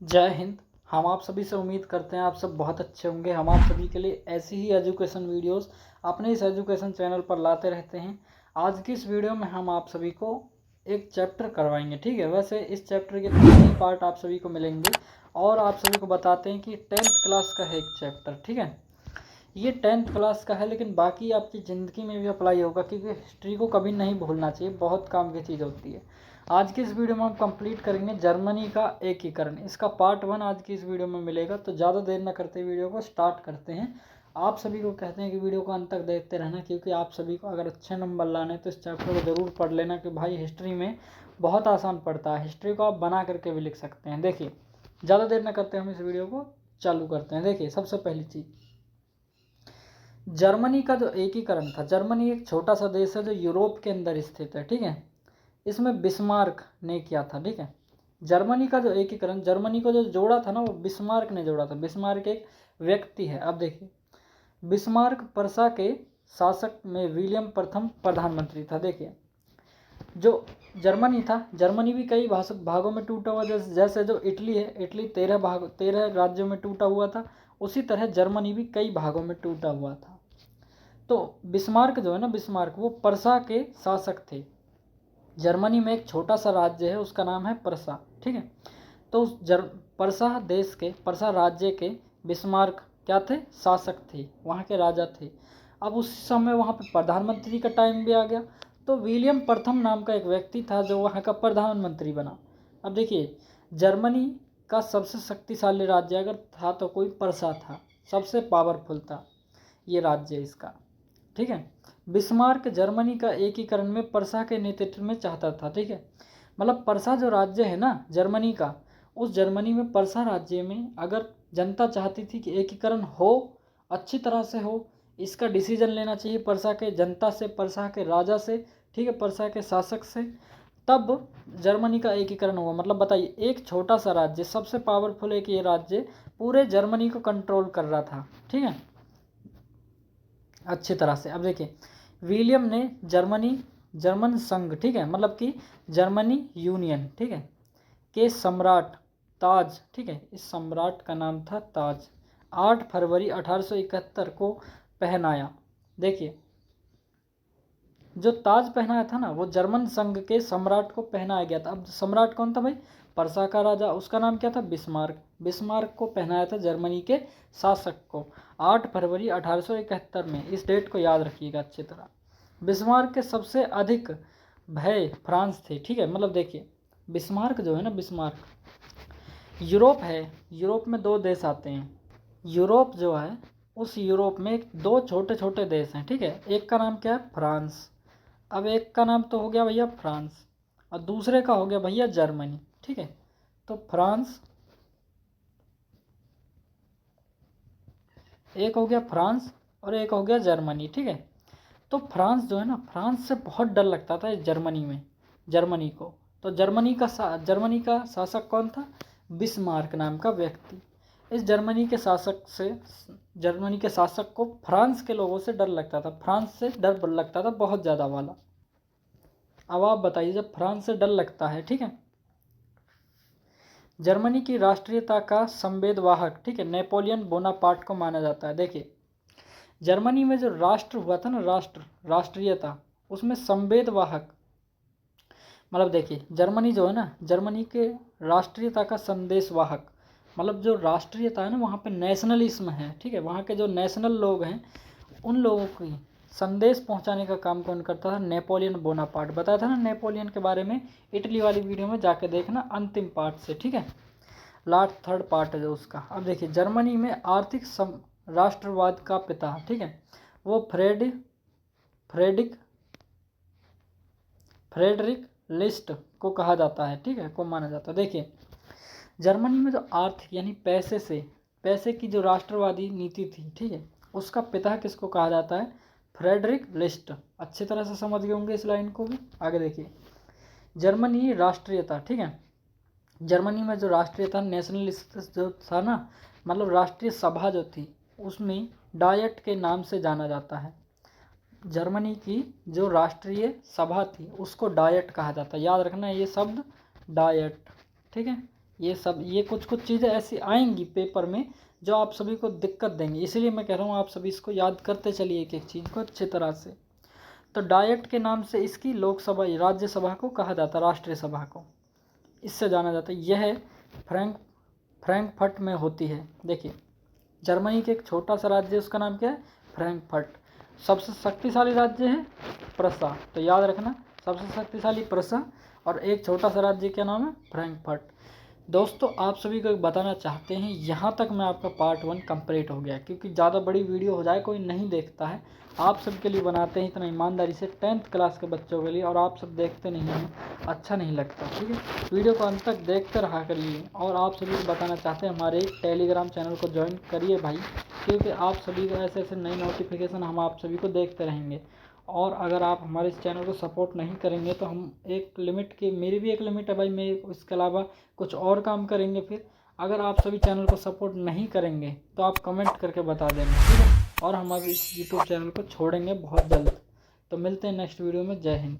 जय हिंद। हम आप सभी से उम्मीद करते हैं आप सब बहुत अच्छे होंगे। हम आप सभी के लिए ऐसी ही एजुकेशन वीडियोस अपने इस एजुकेशन चैनल पर लाते रहते हैं। आज की इस वीडियो में हम आप सभी को एक चैप्टर करवाएंगे, ठीक है। वैसे इस चैप्टर के 3 ही पार्ट आप सभी को मिलेंगे और आप सभी को बताते हैं कि 10th क्लास का है एक चैप्टर, ठीक है। ये 10th क्लास का है लेकिन बाकी आपकी ज़िंदगी में भी अप्लाई होगा, क्योंकि हिस्ट्री को कभी नहीं भूलना चाहिए, बहुत काम की चीज़ होती है। आज की इस वीडियो में हम कंप्लीट करेंगे जर्मनी का एकीकरण। इसका पार्ट 1 आज की इस वीडियो में मिलेगा। तो ज़्यादा देर न करते वीडियो को स्टार्ट करते हैं। आप सभी को कहते हैं कि वीडियो को अंत तक देखते रहना, क्योंकि आप सभी को अगर अच्छे नंबर लाने हैं तो इस चैप्टर को ज़रूर पढ़ लेना, कि भाई हिस्ट्री में बहुत आसान पड़ता है। हिस्ट्री को आप बना करके भी लिख सकते हैं। देखिए, ज़्यादा देर न करते हम इस वीडियो को चालू करते हैं। देखिए, सबसे पहली चीज़, जर्मनी का जो एकीकरण था। जर्मनी एक छोटा सा देश है जो यूरोप के अंदर स्थित है, ठीक है। इसमें बिस्मार्क ने किया था, ठीक है। जर्मनी का जो एकीकरण, जर्मनी को जो जोड़ा था ना, वो बिस्मार्क ने जोड़ा था। बिस्मार्क एक व्यक्ति है। अब देखिए, बिस्मार्क पर्सा के शासक में विलियम प्रथम प्रधानमंत्री था। देखिए, जो जर्मनी था, जर्मनी भी कई भागों में टूटा हुआ, जैसे जो इटली है, इटली 13 राज्यों में टूटा हुआ था। उसी तरह जर्मनी भी कई भागों में टूटा हुआ था। तो बिस्मार्क जो है ना, बिस्मार्क वो पर्सा के शासक थे। जर्मनी में एक छोटा सा राज्य है, उसका नाम है पर्सा, ठीक है। तो उस पर्सा देश के, पर्सा राज्य के बिस्मार्क क्या थे? शासक थे, वहाँ के राजा थे। अब उस समय वहाँ पे प्रधानमंत्री का टाइम भी आ गया, तो विलियम प्रथम नाम का एक व्यक्ति था जो वहाँ का प्रधानमंत्री बना। अब देखिए, जर्मनी का सबसे शक्तिशाली राज्य अगर था तो कोई पर्सा था, सबसे पावरफुल था ये राज्य इसका, ठीक है। बिस्मार्क जर्मनी का एकीकरण में पर्सा के नेतृत्व में चाहता था, ठीक है। मतलब पर्सा जो राज्य है ना जर्मनी का, उस जर्मनी में पर्सा राज्य में अगर जनता चाहती थी कि एकीकरण हो, अच्छी तरह से हो, इसका डिसीजन लेना चाहिए पर्सा के जनता से, पर्सा के राजा से, ठीक है, पर्सा के शासक से, तब जर्मनी का एकीकरण हुआ। मतलब बताइए, एक छोटा सा राज्य, सबसे पावरफुल एक ये राज्य पूरे जर्मनी को कंट्रोल कर रहा था, ठीक है, अच्छी तरह से। अब देखिए, विलियम ने जर्मन संघ, ठीक है, मतलब कि जर्मनी यूनियन, ठीक है, के सम्राट ताज, ठीक है, इस सम्राट का नाम था ताज, 8 फरवरी 1871 को पहनाया। देखिए, जो ताज पहनाया था ना, वो जर्मन संघ के सम्राट को पहनाया गया था। अब सम्राट कौन था भाई? पर्सा का राजा, उसका नाम क्या था? बिस्मार्क। बिस्मार्क को पहनाया था जर्मनी के शासक को 8 फरवरी 1871 में। इस डेट को याद रखिएगा अच्छी तरह। बिस्मार्क के सबसे अधिक भय फ्रांस थे, ठीक है। मतलब देखिए, बिस्मार्क जो है ना, बिस्मार्क यूरोप है, यूरोप में 2 देश आते हैं। यूरोप जो है, उस यूरोप में 2 छोटे छोटे देश हैं, ठीक है। एक का नाम क्या है? फ्रांस। अब एक का नाम तो हो गया भैया फ्रांस, और दूसरे का हो गया भैया जर्मनी, ठीक है। तो फ्रांस, एक हो गया फ्रांस और एक हो गया जर्मनी, ठीक है। तो फ्रांस जो है ना, फ्रांस से बहुत डर लगता था इस जर्मनी में, जर्मनी को। तो जर्मनी का शासक कौन था? बिस्मार्क नाम का व्यक्ति। इस जर्मनी के शासक को फ्रांस के लोगों से डर लगता था, फ्रांस से डर लगता था बहुत ज़्यादा वाला। अब आप बताइए, जब फ्रांस से डर लगता है, ठीक है, जर्मनी की राष्ट्रीयता का संवेदवाहक, ठीक है, नेपोलियन बोनापार्ट को माना जाता है। देखिए, जर्मनी में जो राष्ट्र हुआ था ना, राष्ट्रीयता, उसमें संवेदवाहक, मतलब देखिए, जर्मनी जो है ना, जर्मनी के राष्ट्रीयता का संदेशवाहक, मतलब जो राष्ट्रीयता है ना, वहाँ पे नेशनलिज्म है, ठीक है। वहाँ के जो नेशनल लोग हैं, उन लोगों की संदेश पहुंचाने का काम कौन करता था? Napoleon Bonaparte. बताया था ना नेपोलियन के बारे में, इटली वाली वीडियो में जाके देखना अंतिम पार्ट से, ठीक है, लास्ट 3rd पार्ट है जो उसका। अब देखिए, जर्मनी में आर्थिक राष्ट्रवाद का पिता, ठीक है, वो फ्रेडरिक लिस्ट को कहा जाता है, ठीक है, को माना जाता है। देखिए, जर्मनी में जो आर्थिक यानी पैसे की जो राष्ट्रवादी नीति थी, ठीक है, उसका पिता किसको कहा जाता है? Friedrich List. अच्छी तरह से समझ गए होंगे इस लाइन को भी। आगे देखिए, जर्मनी राष्ट्रीयता, ठीक है, जर्मनी में जो राष्ट्रीयता, नेशनलिस्ट जो था ना, मतलब राष्ट्रीय सभा जो थी, उसमें डायट के नाम से जाना जाता है। जर्मनी की जो राष्ट्रीय सभा थी उसको डायट कहा जाता है। याद रखना ये शब्द, डायट, ठीक है, ये कुछ चीज़ें ऐसी आएंगी पेपर में जो आप सभी को दिक्कत देंगी, इसलिए मैं कह रहा हूँ आप सभी इसको याद करते चलिए एक एक चीज़ को अच्छी तरह से। तो डायट के नाम से इसकी लोकसभा राज्यसभा को कहा जाता है, राष्ट्रीय सभा को इससे जाना जाता है। यह फ्रैंकफर्ट में होती है। देखिए जर्मनी के एक छोटा सा राज्य है, उसका नाम क्या है, फ्रैंकफर्ट। सबसे शक्तिशाली राज्य है प्रसा, तो याद रखना सबसे शक्तिशाली प्रसा, और एक छोटा सा राज्य क्या नाम है, फ्रैंकफर्ट। दोस्तों आप सभी को बताना चाहते हैं, यहाँ तक मैं आपका पार्ट 1 कंप्लीट हो गया, क्योंकि ज़्यादा बड़ी वीडियो हो जाए कोई नहीं देखता है, आप सबके लिए बनाते हैं इतना ईमानदारी से 10th क्लास के बच्चों के लिए, और आप सब देखते नहीं हैं, अच्छा नहीं लगता। ठीक है, वीडियो को अंत तक देखते रहा करिए। और आप सभी को बताना चाहते हैं हमारे टेलीग्राम चैनल को ज्वाइन करिए भाई, क्योंकि आप सभी को ऐसे ऐसे नई नोटिफिकेशन हम आप सभी को देखते रहेंगे। और अगर आप हमारे इस चैनल को सपोर्ट नहीं करेंगे तो हम एक लिमिट की, मेरी भी एक लिमिट है भाई, मैं इसके अलावा कुछ और काम करेंगे। फिर अगर आप सभी चैनल को सपोर्ट नहीं करेंगे तो आप कमेंट करके बता देना, ठीक है। और हम अब इस यूट्यूब चैनल को छोड़ेंगे बहुत जल्द। तो मिलते हैं नेक्स्ट वीडियो में। जय हिंद।